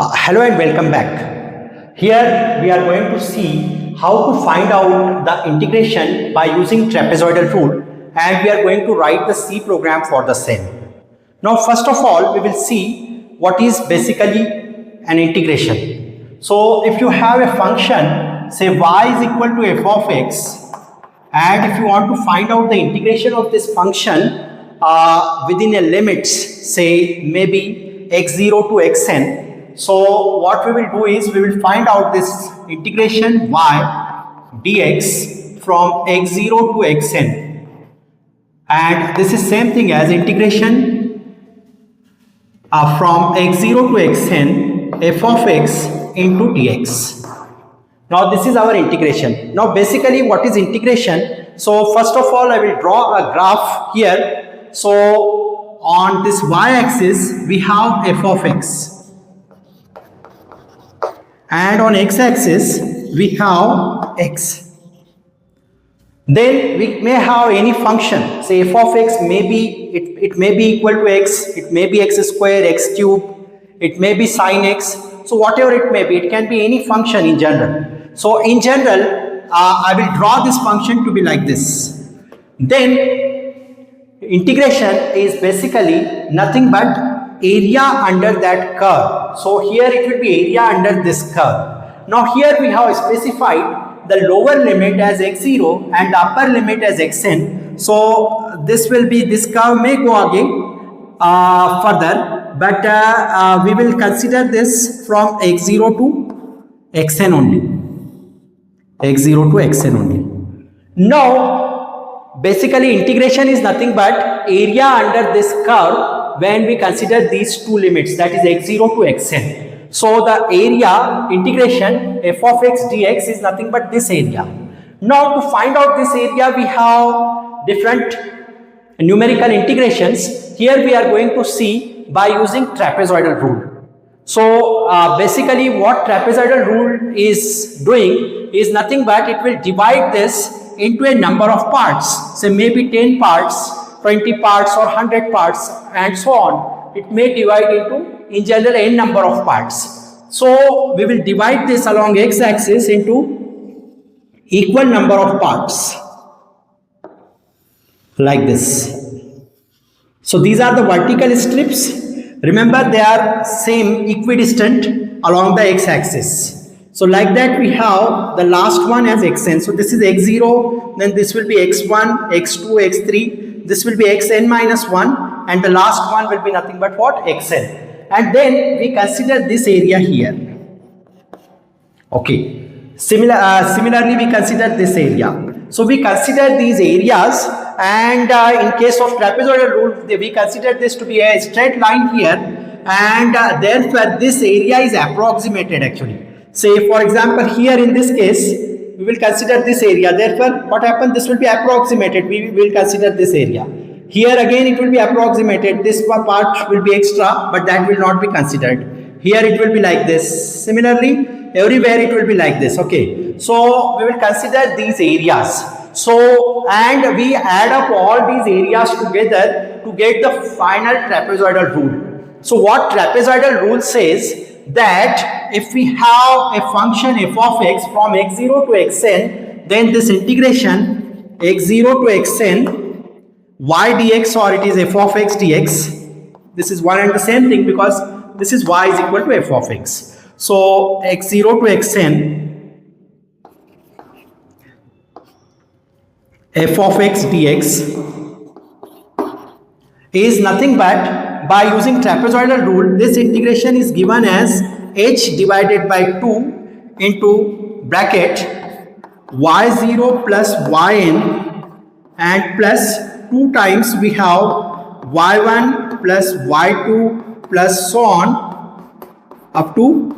Hello and welcome back. Here we are going to see how to find out the integration by using trapezoidal rule, and we are going to write the C program for the same. Now first of all we will see what is basically an integration. So if you have a function, say y is equal to f of x, and if you want to find out the integration of this function within a limits, say maybe x0 to xn. So what we will do is we will find out this integration y dx from x0 to xn, and this is same thing as integration from x0 to xn f of x into dx. Now this is our integration. Now basically what is integration? So first of all I will draw a graph here. So on this y-axis we have f of x, and on x-axis we have x. Then we may have any function, say f of x may be, it may be equal to x, it may be x square, x cube, it may be sine x. So whatever it may be, it can be any function in general. So in general I will draw this function to be like this. Then integration is basically nothing but area under that curve. So here it will be area under this curve. Now here we have specified the lower limit as x0 and the upper limit as xn. So this will be, this curve may go again further, but we will consider this from x0 to xn only. x0 to xn only. Now basically integration is nothing but area under this curve when we consider these two limits, that is x0 to xn. So the area integration f of x dx is nothing but this area. Now to find out this area we have different numerical integrations. Here we are going to see by using trapezoidal rule. So basically what trapezoidal rule is doing is nothing but it will divide this into a number of parts, say maybe 10 parts, 20 parts or 100 parts and so on. It may divide into in general n number of parts. So we will divide this along x-axis into equal number of parts like this. So these are the vertical strips. Remember they are same equidistant along the x-axis. So like that we have the last one as xn. So this is x0, then this will be x1, x2, x3. This will be xn minus 1, and the last one will be nothing but what? Xn. And then we consider this area here. Okay. Similarly we consider this area. So we consider these areas, and in case of trapezoidal rule we consider this to be a straight line here, and therefore this area is approximated actually. Say for example here in this case we will consider this area, therefore what happened, this will be approximated, we will consider this area. Here again it will be approximated, this part will be extra but that will not be considered. Here it will be like this. Similarly everywhere it will be like this. Okay, so we will consider these areas. So and we add up all these areas together to get the final trapezoidal rule. So what trapezoidal rule says, that if we have a function f of x from x0 to xn, then this integration x0 to xn y dx, or it is f of x dx, this is one and the same thing because this is y is equal to f of x. So x0 to xn f of x dx is nothing but, by using trapezoidal rule, this integration is given as h divided by 2 into bracket y0 plus yn, and plus 2 times we have y1 plus y2 plus so on up to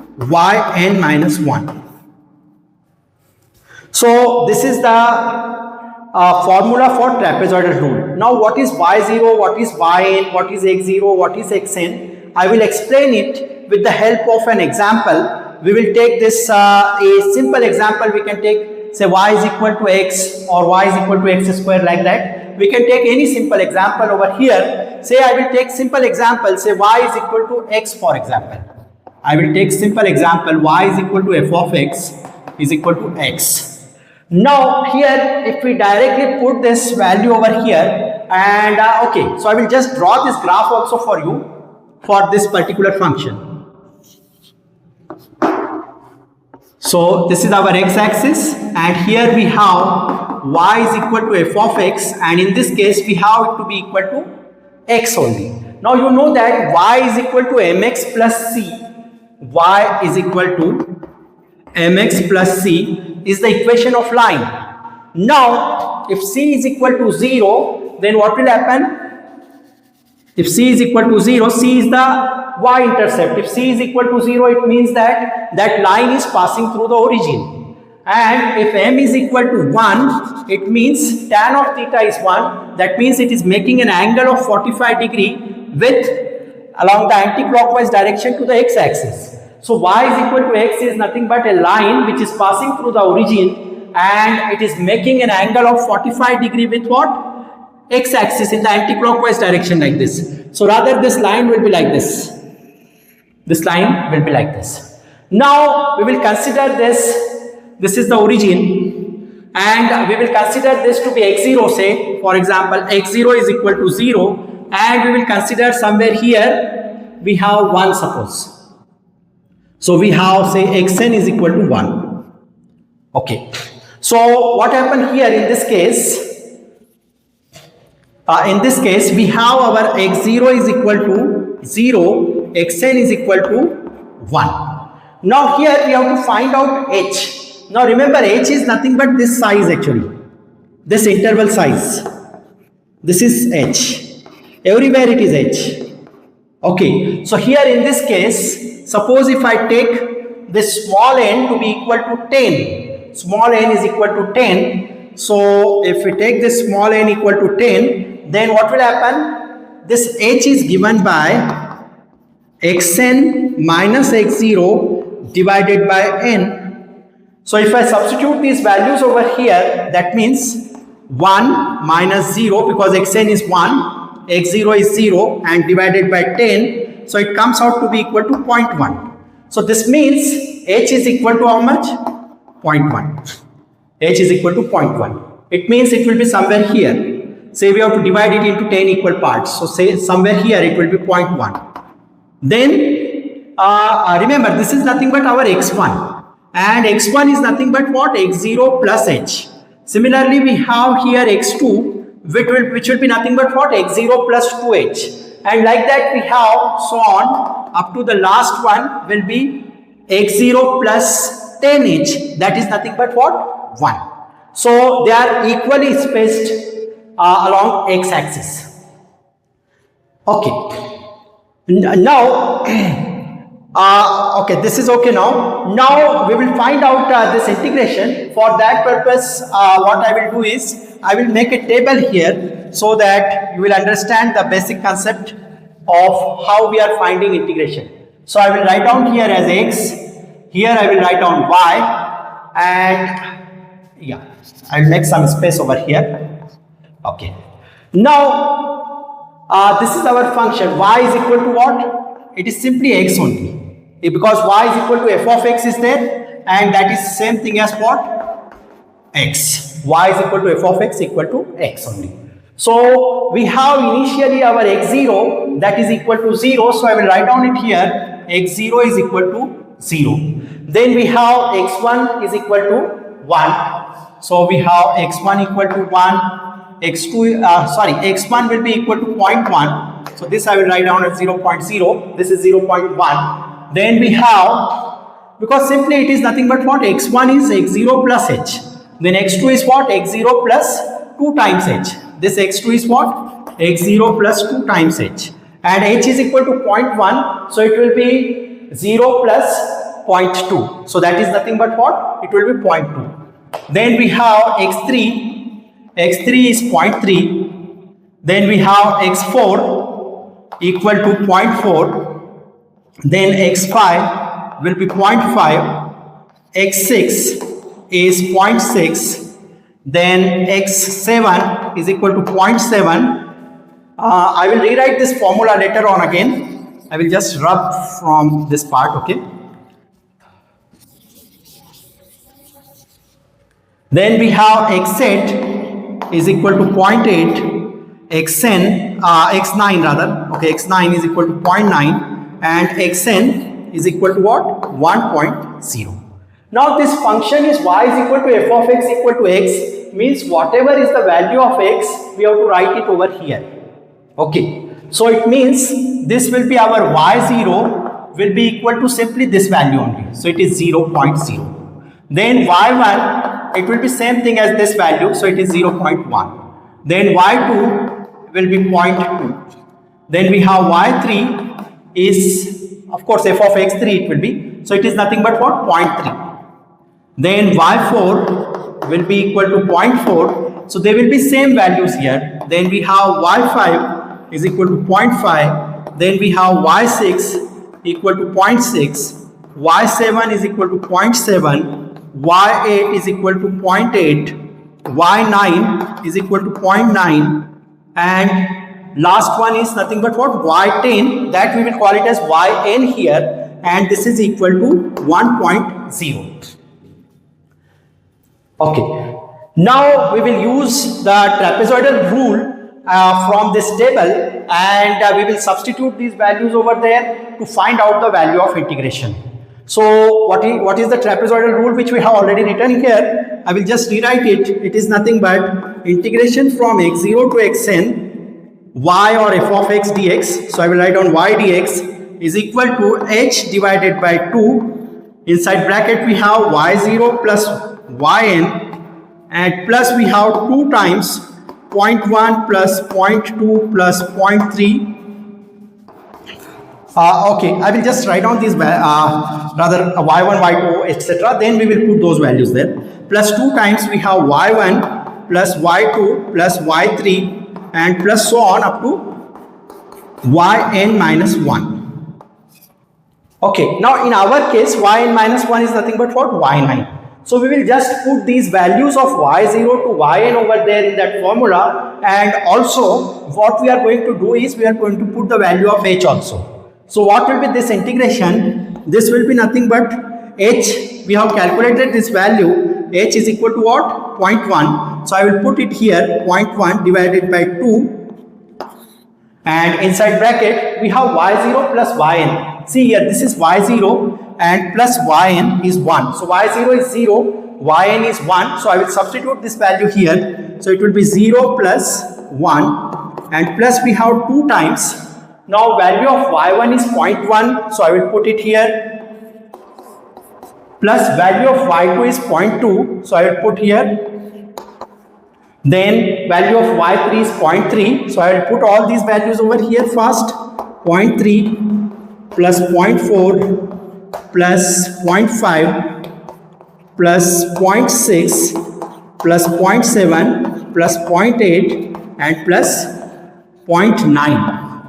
yn minus 1. So this is the formula for trapezoidal rule. Now what is y0, what is yn, what is x0, what is xn? I will explain it with the help of an example. We will take this a simple example. We can take, say y is equal to x or y is equal to x square, like that. We can take any simple example over here. Say I will take simple example, say y is equal to x for example. I will take simple example, y is equal to f of x is equal to x. Now here if we directly put this value over here and okay, so I will just draw this graph also for you for this particular function. So this is our x-axis and here we have y is equal to f of x, and in this case we have it to be equal to x only. Now you know that y is equal to mx plus c. Y is equal to mx plus c is the equation of line. Now if c is equal to 0, then what will happen? If c is equal to 0, c is the y-intercept. If c is equal to 0, it means that that line is passing through the origin. And if m is equal to 1, it means tan of theta is 1. That means it is making an angle of 45 degree with along the anti-clockwise direction to the x-axis. So y is equal to x is nothing but a line which is passing through the origin and it is making an angle of 45 degree with what? X-axis in the anti-clockwise direction like this. So rather this line will be like this. This line will be like this. Now we will consider this is the origin and we will consider this to be x0, say for example x0 is equal to 0, and we will consider somewhere here we have 1 suppose. So we have say xn is equal to 1. Okay. So what happened here in this case? We have our x0 is equal to 0, xn is equal to 1. Now here we have to find out h. Now remember h is nothing but this size actually, this interval size. This is h. Everywhere it is h. Okay. So here in this case, suppose if I take this small n to be equal to 10. Small n is equal to 10. So if we take this small n equal to 10, then what will happen? This h is given by xn minus x0 divided by n. So if I substitute these values over here, that means 1 minus 0 because xn is 1, x0 is 0 and divided by 10. So it comes out to be equal to 0.1. So this means h is equal to how much? 0.1. H is equal to 0.1. It means it will be somewhere here. Say we have to divide it into 10 equal parts. So say somewhere here it will be 0.1. Then remember this is nothing but our x1. And x1 is nothing but what? x0 plus h. Similarly we have here x2 which will be nothing but what? x0 plus 2h. And like that we have so on up to the last one will be x0 plus 10h. That is nothing but what? 1. So they are equally spaced along x-axis. Okay. Now, okay, this is okay now. Now we will find out this integration. For that purpose, what I will do is I will make a table here so that you will understand the basic concept of how we are finding integration. So I will write down here as x. Here I will write down y, and yeah, I will make some space over here. Okay. Now, this is our function. Y is equal to what? It is simply x only. Because y is equal to f of x is there, and that is same thing as what? X. Y is equal to f of x equal to x only. So, we have initially our x0 that is equal to 0. So, I will write down it here. x0 is equal to 0. Then we have x1 is equal to 1. So, we have x1 equal to 1. x1 will be equal to 0.1. So this I will write down as 0.0. This is 0.1. Then we have, because simply it is nothing but what? x1 is x0 plus h. Then x2 is what? x0 plus 2 times h. This x2 is what? x0 plus 2 times h. And h is equal to 0.1. So it will be 0 plus 0.2. So that is nothing but what? It will be 0.2. Then we have x3. x3 is 0.3. Then we have x4 equal to 0.4. Then x5 will be 0.5. x6 is 0.6. Then x7 is equal to 0.7. I will rewrite this formula later on again. I will just rub from this part, okay. Then we have x set is equal to 0.8, x9 rather, okay, x9 is equal to 0.9 and xn is equal to what? 1.0. Now this function is y is equal to f of x equal to x, means whatever is the value of x, we have to write it over here. Okay, so it means this will be our y0 will be equal to simply this value only. So it is 0.0. Then y1, it will be same thing as this value, so it is 0.1. Then y2 will be 0.2. Then we have y3 is, of course, f of x3 it will be, so it is nothing but what? 0.3. Then y4 will be equal to 0.4, so there will be same values here. Then we have y5 is equal to 0.5, then we have y6 equal to 0.6, y7 is equal to 0.7, y8 is equal to 0.8, y9 is equal to 0.9, and last one is nothing but what? y10, that we will call it as yn here, and this is equal to 1.0. Okay, now we will use the trapezoidal rule from this table, and we will substitute these values over there to find out the value of integration. So what is the trapezoidal rule which we have already written here? I will just rewrite it. It is nothing but integration from x0 to xn y or f of x dx. So I will write on y dx is equal to h divided by 2. Inside bracket we have y0 plus yn, and plus we have 2 times 0.1 plus 0.2 plus 0.3. Okay, I will just write down these rather y1, y2, etc. Then we will put those values there. Plus 2 times we have y1 plus y2 plus y3 and plus so on up to yn minus 1. Okay, now in our case yn minus 1 is nothing but what? y9. So we will just put these values of y0 to yn over there in that formula, and also what we are going to do is we are going to put the value of h also. So what will be this integration? This will be nothing but h, we have calculated this value, h is equal to what? 0.1. So I will put it here, 0.1 divided by 2, and inside bracket we have y0 plus yn. See here, this is y0 and plus yn is 1. So y0 is 0, yn is 1. So I will substitute this value here. So it will be 0 plus 1, and plus we have 2 times. Now value of y1 is 0.1. So I will put it here. Plus value of y2 is 0.2. So I will put here. Then value of y3 is 0.3. So I will put all these values over here first. 0.3 plus 0.4 plus 0.5 plus 0.6 plus 0.7 plus 0.8 and plus 0.9,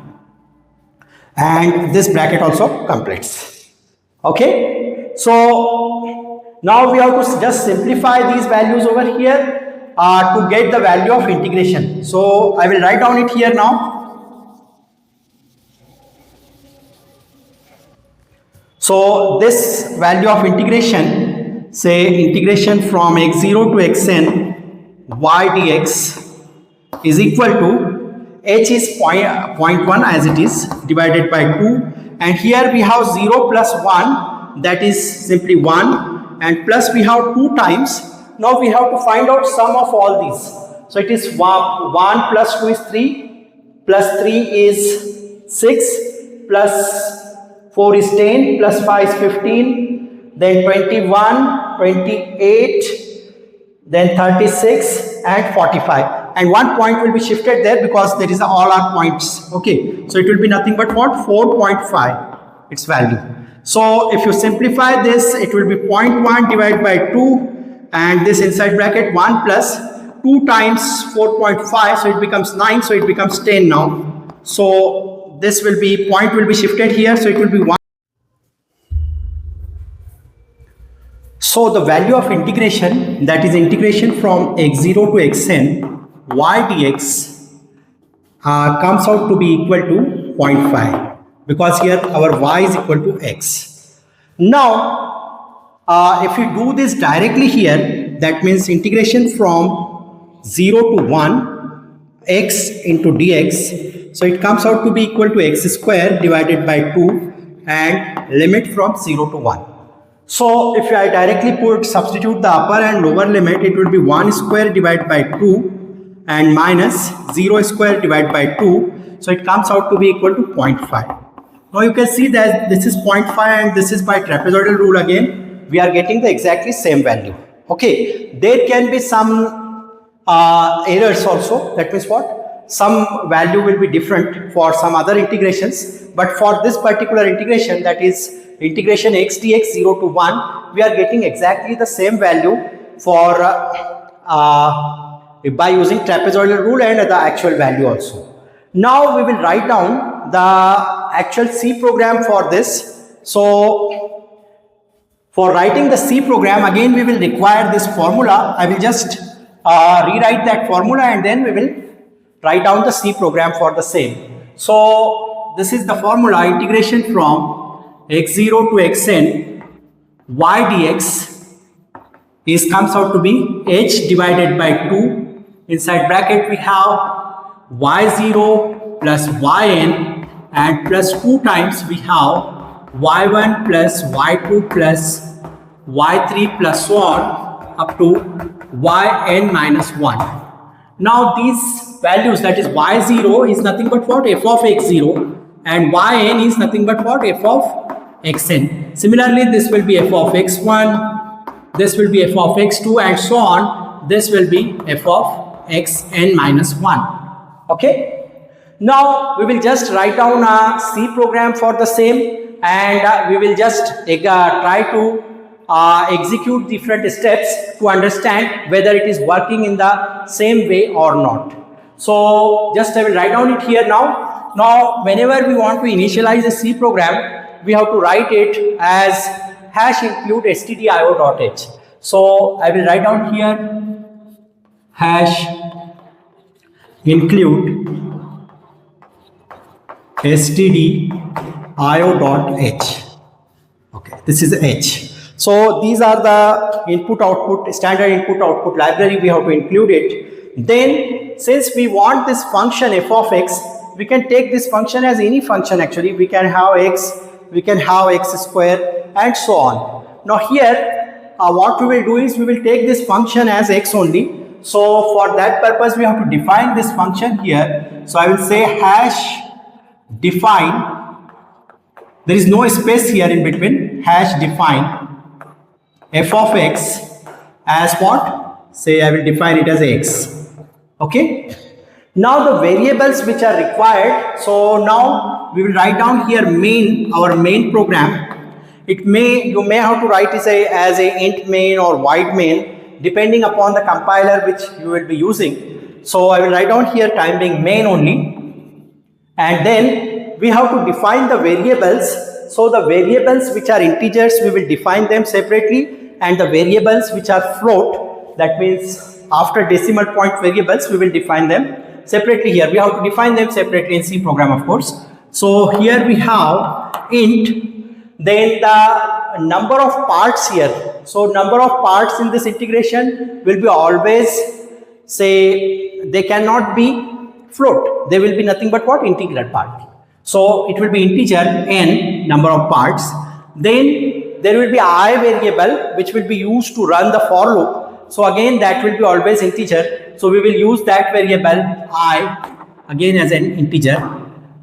and this bracket also completes. Okay, so now we have to just simplify these values over here to get the value of integration. So I will write down it here now. So this value of integration, say integration from x0 to xn y dx is equal to h is 0.1 as it is divided by 2, and here we have 0 plus 1, that is simply 1, and plus we have 2 times. Now we have to find out sum of all these. So it is 1 plus 2 is 3, plus 3 is 6, plus 4 is 10, plus 5 is 15, then 21, 28, then 36 and 45. And 1 point will be shifted there because there is all our points. Okay, so it will be nothing but what? 4.5 its value. So if you simplify this, it will be 0.1 divided by 2, and this inside bracket 1 plus 2 times 4.5, so it becomes 9, so it becomes 10 now. So this will be, point will be shifted here, so it will be 1. So the value of integration, that is integration from x0 to xn y dx comes out to be equal to 0.5. because here our y is equal to x. Now, if we do this directly here, that means integration from 0 to 1 x into dx. So it comes out to be equal to x square divided by 2 and limit from 0 to 1. So if I directly substitute the upper and lower limit, it will be 1 square divided by 2 and minus 0 square divided by 2. So it comes out to be equal to 0.5. Now you can see that this is 0.5 and this is by trapezoidal rule again. We are getting the exactly same value. Okay, there can be some errors also. That means what? Some value will be different for some other integrations. But for this particular integration, that is integration x dx 0 to 1, we are getting exactly the same value for by using trapezoidal rule and the actual value also. Now we will write down the actual C program for this. So for writing the C program, again we will require this formula. I will just rewrite that formula and then we will write down the C program for the same. So this is the formula: integration from x0 to xn y dx comes out to be h divided by 2. Inside bracket we have y0 plus yn and plus 2 times we have y1 plus y2 plus y3 plus so on up to yn minus 1. Now these values, that is y0 is nothing but what? F of x0 and yn is nothing but what? F of xn. Similarly, this will be f of x1, this will be f of x2 and so on. This will be f of xn minus 1. Okay. Now we will just write down a C program for the same and we will just try to execute different steps to understand whether it is working in the same way or not. So just I will write down it here now. Now whenever we want to initialize a C program, we have to write it as hash include stdio.h. So I will write down here hash include stdio.h. Okay, this is h. So these are the input output, standard input output library, we have to include it. Then since we want this function f of x, we can take this function as any function actually. We can have x, we can have x square and so on. Now here what we will do is we will take this function as x only. So for that purpose we have to define this function here. So I will say hash define, there is no space here in between, hash define f of x as what? Say I will define it as x. Okay. Now the variables which are required, so now we will write down here main, our main program. It may, you may have to write it as a int main or void main depending upon the compiler which you will be using. So I will write down here time being main only, and then we have to define the variables. So the variables which are integers, we will define them separately, and the variables which are float, that means after decimal point variables, we will define them separately here. We have to define them separately in C program, of course. So here we have int, then the number of parts here. So number of parts in this integration will be always, say, they cannot be float. They will be nothing but what? Integer part. So it will be integer n number of parts. Then there will be I variable which will be used to run the for loop. So again that will be always integer. So we will use that variable I again as an integer.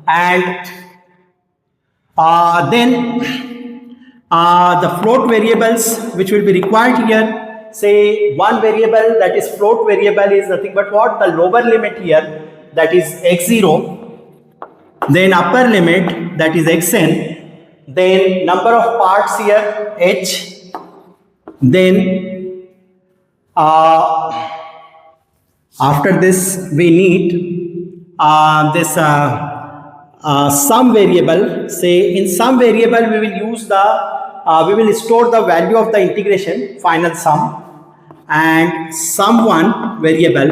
And then the float variables which will be required here, say one variable, that is float variable, is nothing but what? The lower limit here, that is x0, then upper limit, that is xn, then number of parts here h, then after this we need this sum variable. Say in sum variable we will use the we will store the value of the integration final sum, and sum1 variable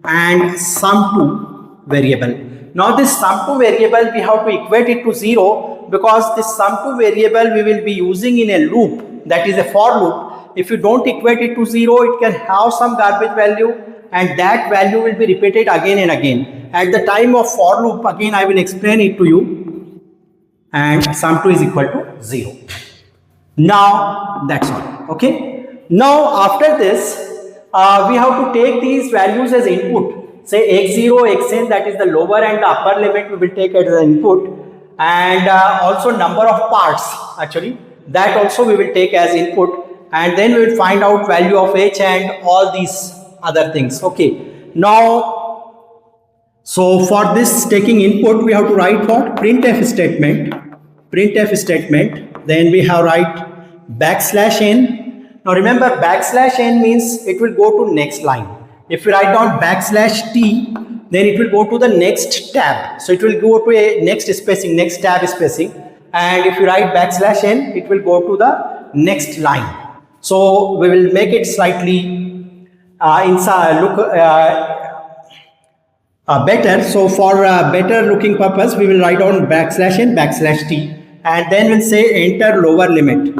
and sum2 variable. Now this sum2 variable we have to equate it to 0, because this sum2 variable we will be using in a loop, that is a for loop. If you don't equate it to 0, it can have some garbage value, and that value will be repeated again and again. At the time of for loop, again I will explain it to you, and sum2 is equal to 0. Now that's all. Okay. Now after this, we have to take these values as input. Say x0, xn, that is the lower and the upper limit, we will take as the input, and also number of parts, actually that also we will take as input, and then we will find out value of h and all these other things. Okay. Now, so for this taking input, we have to write what? Printf statement. Printf statement. Then we have write \n. Now remember, \n means it will go to next line. If you write down \t, then it will go to the next tab. So it will go to a next spacing, next tab spacing. And if you write \n, it will go to the next line. So we will make it slightly better. So for better looking purpose, we will write down \n, \t, and then we'll say enter lower limit.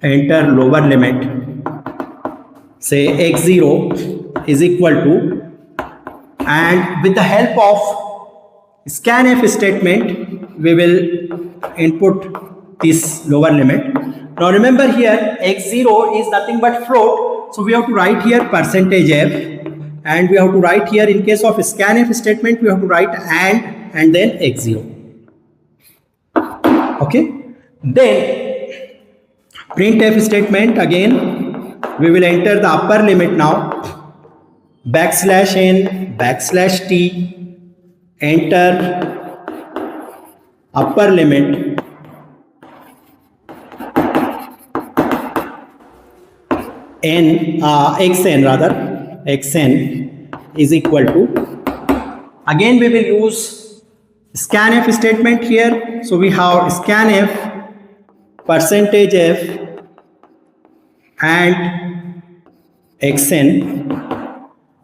Enter lower limit. Say x0 is equal to, and with the help of scanf statement, we will input this lower limit. Now remember here, x0 is nothing but float, so we have to write here %f, and we have to write here, in case of scanf statement, we have to write and then x0. Okay. Then printf statement, again we will enter the upper limit now, \n, \t, enter upper limit, xn is equal to, again we will use scanf statement here. So we have scanf %f and xn,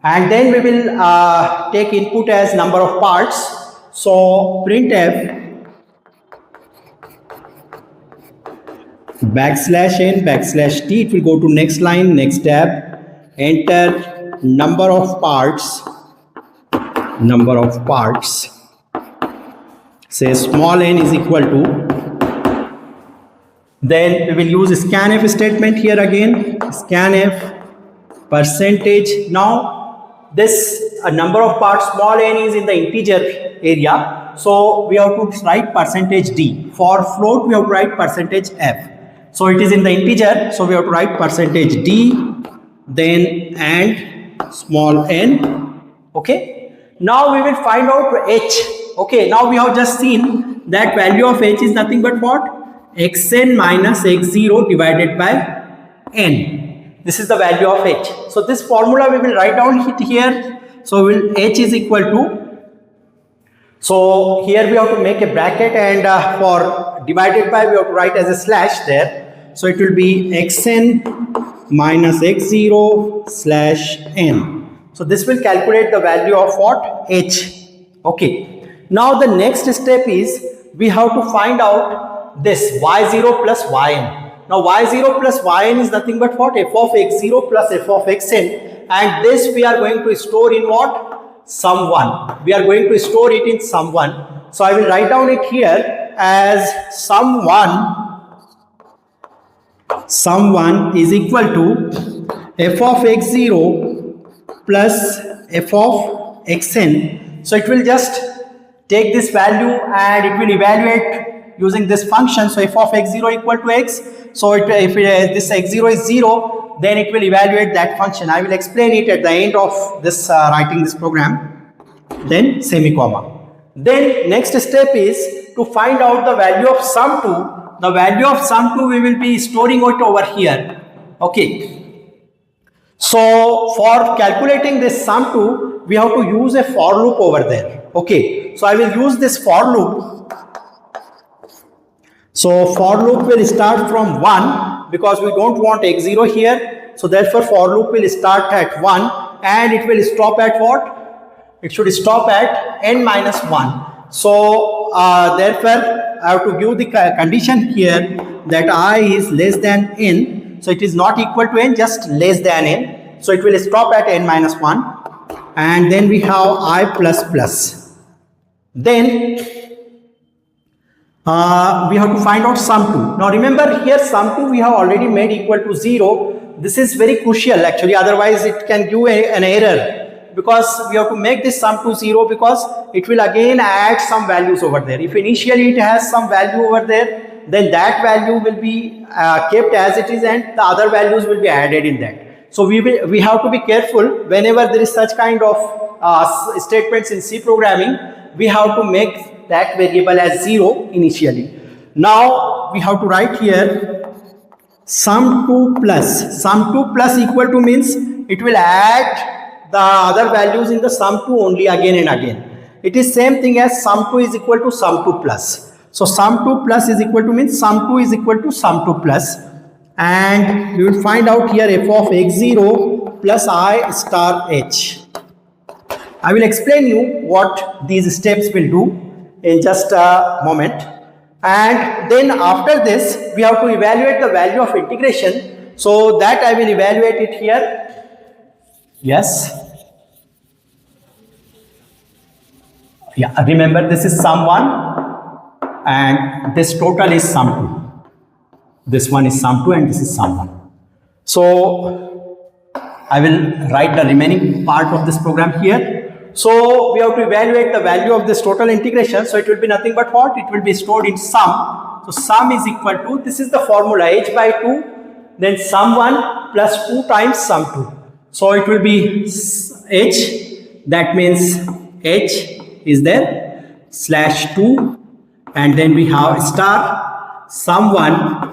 and then we will take input as number of parts. So printf \n, \t, it will go to next line, next tab, enter number of parts, say small n is equal to, then we will use scanf statement here again, scanf %. Now this number of parts small n is in the integer area, so we have to write %d. For float we have to write %f. So it is in the integer, so we have to write %d, then and small n. Okay. Now we will find out h. Okay. Now we have just seen that value of h is nothing but what? xn minus x0 divided by n. This is the value of h. So this formula we will write down here. So h is equal to, so here we have to make a bracket, and for divided by we have to write as a slash there. So it will be xn minus x0 slash n. So this will calculate the value of what? H. Okay. Now the next step is we have to find out this y0 plus yn. Now y0 plus yn is nothing but what? F of x0 plus f of xn, and this we are going to store in what? Sum1. We are going to store it in sum1. So I will write down it here as sum1 is equal to f of x0 plus f of xn. So it will just take this value and it will evaluate using this function. So f of x0 equal to x. So if this x0 is 0, then it will evaluate that function. I will explain it at the end of this writing this program. Then semi-comma. Then next step is to find out the value of sum2. The value of sum2 we will be storing it over here. Okay. So for calculating this sum2, we have to use a for loop over there. Okay. So I will use this for loop. So for loop will start from 1 because we don't want x0 here. So therefore for loop will start at 1 and it will stop at what? it should stop at n minus 1. So therefore I have to give the condition here that I is less than n. So it is not equal to n, just less than n. So it will stop at n minus 1. And then we have I plus plus. Then we have to find out sum 2. Now remember here sum 2 we have already made equal to 0. This is very crucial actually, otherwise it can give an error, because we have to make this sum to 0, because it will again add some values over there. If initially it has some value over there, then that value will be kept as it is and the other values will be added in that. So we have to be careful whenever there is such kind of statements in C programming. We have to make that variable as 0 initially. Now we have to write here sum 2 plus. Sum 2 plus equal to means it will add the other values in the sum 2 only again and again. It is same thing as sum 2 is equal to sum 2 plus. So sum 2 plus is equal to means sum 2 is equal to sum 2 plus. And you will find out here f of x0 plus I star h. I will explain you what these steps will do in just a moment. And then after this we have to evaluate the value of integration. So that I will evaluate it here. Yes. Yeah, remember this is sum 1 and this total is sum 2. This one is sum 2 and this is sum 1. So I will write the remaining part of this program here. So we have to evaluate the value of this total integration. So it will be nothing but what? It will be stored in sum. So sum is equal to, this is the formula, h by 2, then sum 1 plus 2 times sum 2. So it will be h, that means h is there, slash 2, and then we have star sum 1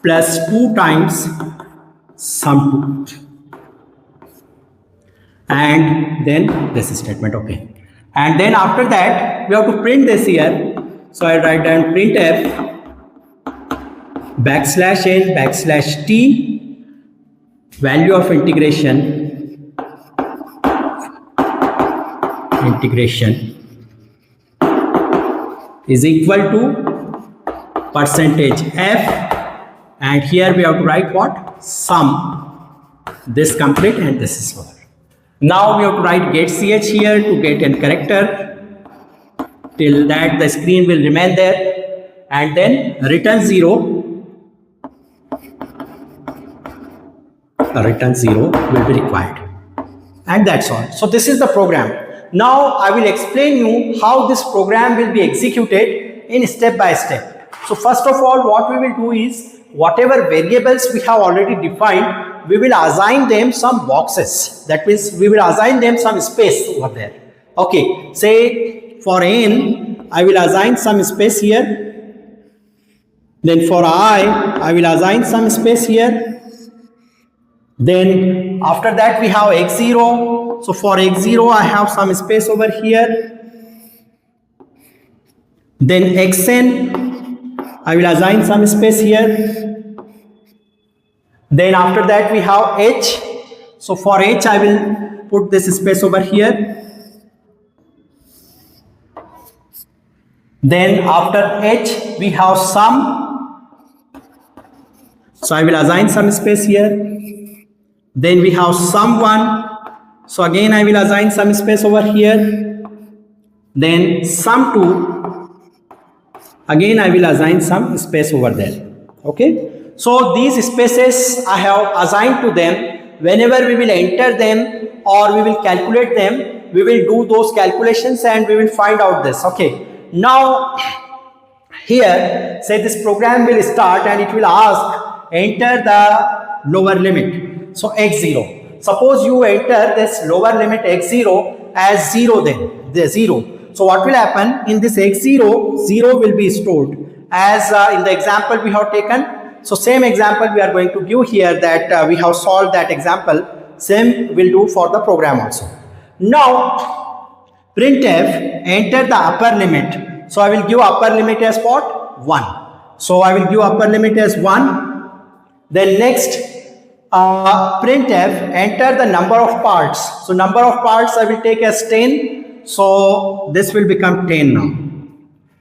plus 2 times sum 2. And then this statement, okay. And then after that we have to print this here. So I write down printf backslash n backslash t value of integration is equal to percentage f, and here we have to write what? Sum, this complete and this is over. Now we have to write get ch here to get an character, till that the screen will remain there, and then return 0. The return 0 will be required, and that's all. So this is the program. Now I will explain you how this program will be executed in step by step. So first of all, what we will do is, whatever variables we have already defined, we will assign them some boxes. That means we will assign them some space over there. Okay, say for n, I will assign some space here. Then for I will assign some space here. Then after that we have x0. So for x0 I have some space over here. Then xn, I will assign some space here. Then after that we have h. So for h I will put this space over here. Then after h we have sum. So I will assign some space here. Then we have sum 1. So again I will assign some space over here. Then sum 2. Again I will assign some space over there. Okay. So these spaces I have assigned to them. Whenever we will enter them or we will calculate them, we will do those calculations and we will find out this. Okay. Now here say this program will start and it will ask enter the lower limit. So x0. Suppose you enter this lower limit x0 as 0, then the 0. So what will happen in this x0? 0 will be stored as in the example we have taken. So same example we are going to give here, that we have solved that example. Same will do for the program also. Now printf enter the upper limit. So I will give upper limit as what? 1. So I will give upper limit as 1. Then next printf, enter the number of parts. So number of parts I will take as 10. So this will become 10 now.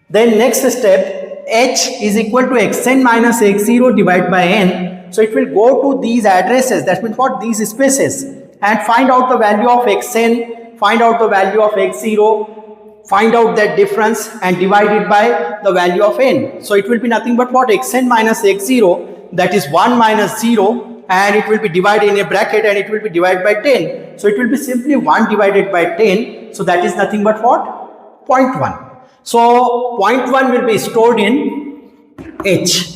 Then next step, h is equal to xn minus x0 divided by n. So it will go to these addresses, that means what, these spaces, and find out the value of xn, find out the value of x0, find out that difference and divide it by the value of n. So it will be nothing but what, xn minus x0, that is 1 minus 0, and it will be divided in a bracket and it will be divided by 10. So it will be simply 1 divided by 10. So that is nothing but what, 0.1. So 0.1 will be stored in h.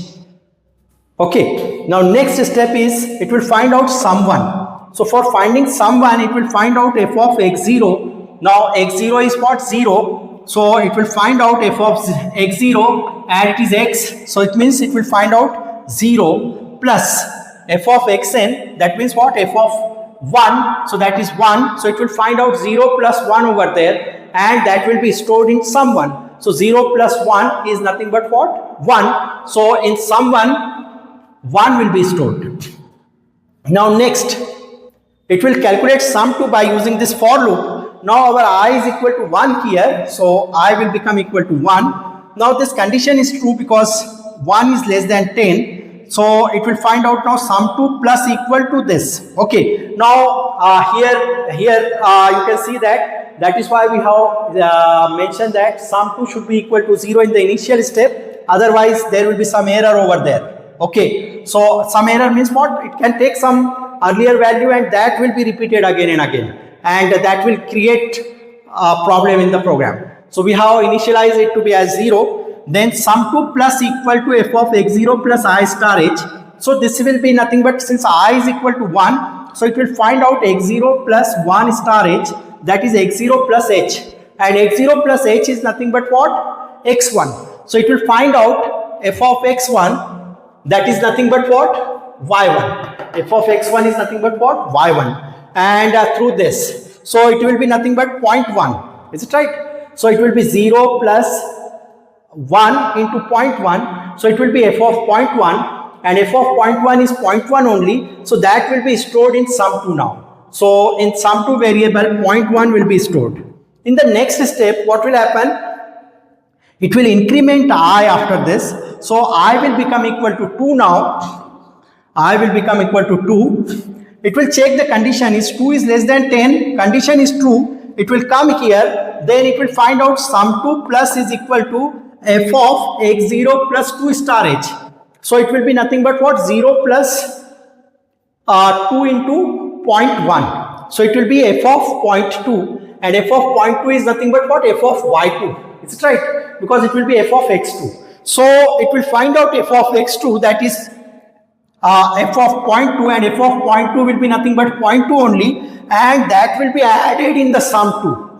Okay, now next step is it will find out sum 1. So for finding sum 1, it will find out f of x0. Now x0 is what, 0. So it will find out f of x0 and it is x. So it means it will find out 0 plus f of xn, that means what, f of 1. So that is 1. So it will find out 0 plus 1 over there, and that will be stored in sum 1. So 0 plus 1 is nothing but what, 1. So in sum 1 will be stored. Now next, it will calculate sum 2 by using this for loop. Now our I is equal to 1 here, so I will become equal to 1. Now this condition is true because 1 is less than 10. So it will find out now sum 2 plus equal to this. Okay, now here you can see that is why we have mentioned that sum 2 should be equal to 0 in the initial step, otherwise there will be some error over there. Okay, so some error means what, it can take some earlier value and that will be repeated again and again, and that will create a problem in the program. So we have initialized it to be as 0, then sum 2 plus equal to f of x0 plus I star h. So this will be nothing but, since I is equal to 1, so it will find out x0 plus 1 star h, that is x0 plus h, and x0 plus h is nothing but what, x1. So it will find out f of x1, that is nothing but what, y1. f of x1 is nothing but what, y1, and through this, so it will be nothing but 0.1, is it right? So it will be 0 plus 1 into 0.1, so it will be f of 0.1, and f of 0.1 is 0.1 only, so that will be stored in sum 2 now. So in sum 2 variable, 0.1 will be stored. In the next step, what will happen? It will increment I after this. So I will become equal to 2 now. I will become equal to 2. It will check the condition is 2 is less than 10. Condition is true. It will come here. Then it will find out sum 2 plus is equal to f of x0 plus 2 star h. So it will be nothing but what, 0 plus 2 into 0.1. So it will be f of 0.2, and f of 0.2 is nothing but what, f of y2. Is it right? Because it will be f of x2. So it will find out f of x2, that is f of 0.2, and f of 0.2 will be nothing but 0.2 only, and that will be added in the sum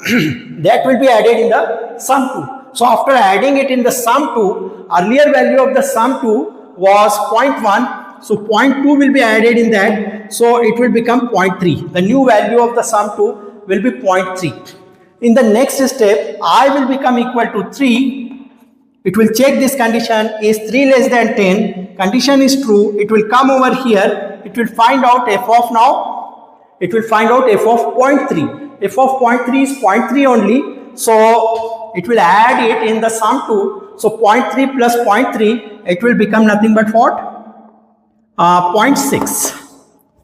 2. That will be added in the sum 2. So after adding it in the sum 2, earlier value of the sum 2 was 0.1. So 0.2 will be added in that, so it will become 0.3. The new value of the sum 2 will be 0.3. In the next step, I will become equal to 3. It will check this condition, is 3 less than 10, condition is true, it will come over here, it will find out f of now, it will find out f of 0.3. f of 0.3 is 0.3 only, so it will add it in the sum 2. So 0.3 plus 0.3, it will become nothing but what? 0.6.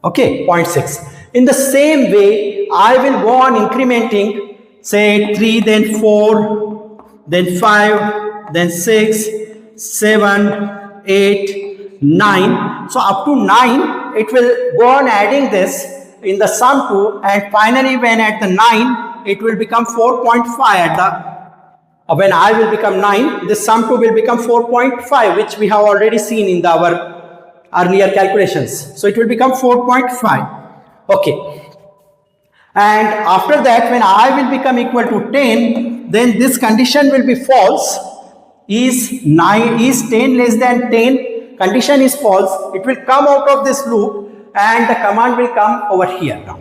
Okay, 0.6. In the same way, I will go on incrementing, say 3, then 4, then 5, then 6, 7, 8, 9. So up to 9, it will go on adding this in the sum 2, and finally when at the 9, it will become 4.5 at the, when I will become 9, this sum 2 will become 4.5, which we have already seen in our earlier calculations. So it will become 4.5. Okay. And after that, when I will become equal to 10, then this condition will be false. Is 10 less than 10? Condition is false. It will come out of this loop and the command will come over here now.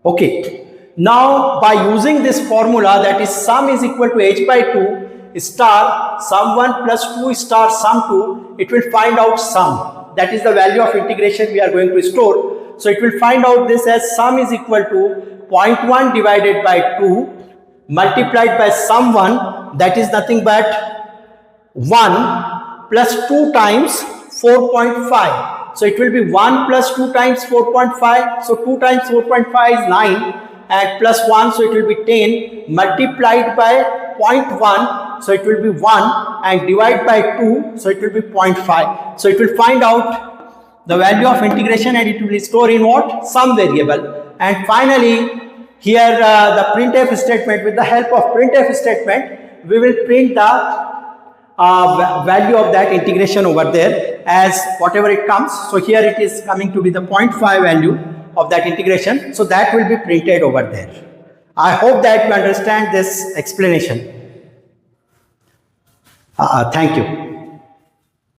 Okay. Now by using this formula, that is sum is equal to h by 2 star sum 1 plus 2 star sum 2, it will find out sum. That is the value of integration we are going to store. So it will find out this as sum is equal to 0.1 divided by 2 multiplied by sum 1, that is nothing but 1 plus 2 times 4.5. So it will be 1 plus 2 times 4.5. So 2 times 4.5 is 9 and plus 1, so it will be 10 multiplied by 0.1, so it will be 1 and divide by 2, so it will be 0.5. So it will find out the value of integration and it will store in what? Some variable. And finally here the printf statement, with the help of printf statement we will print the value of that integration over there as whatever it comes. So here it is coming to be the 0.5 value of that integration, so that will be printed over there. I hope that you understand this explanation. Thank you.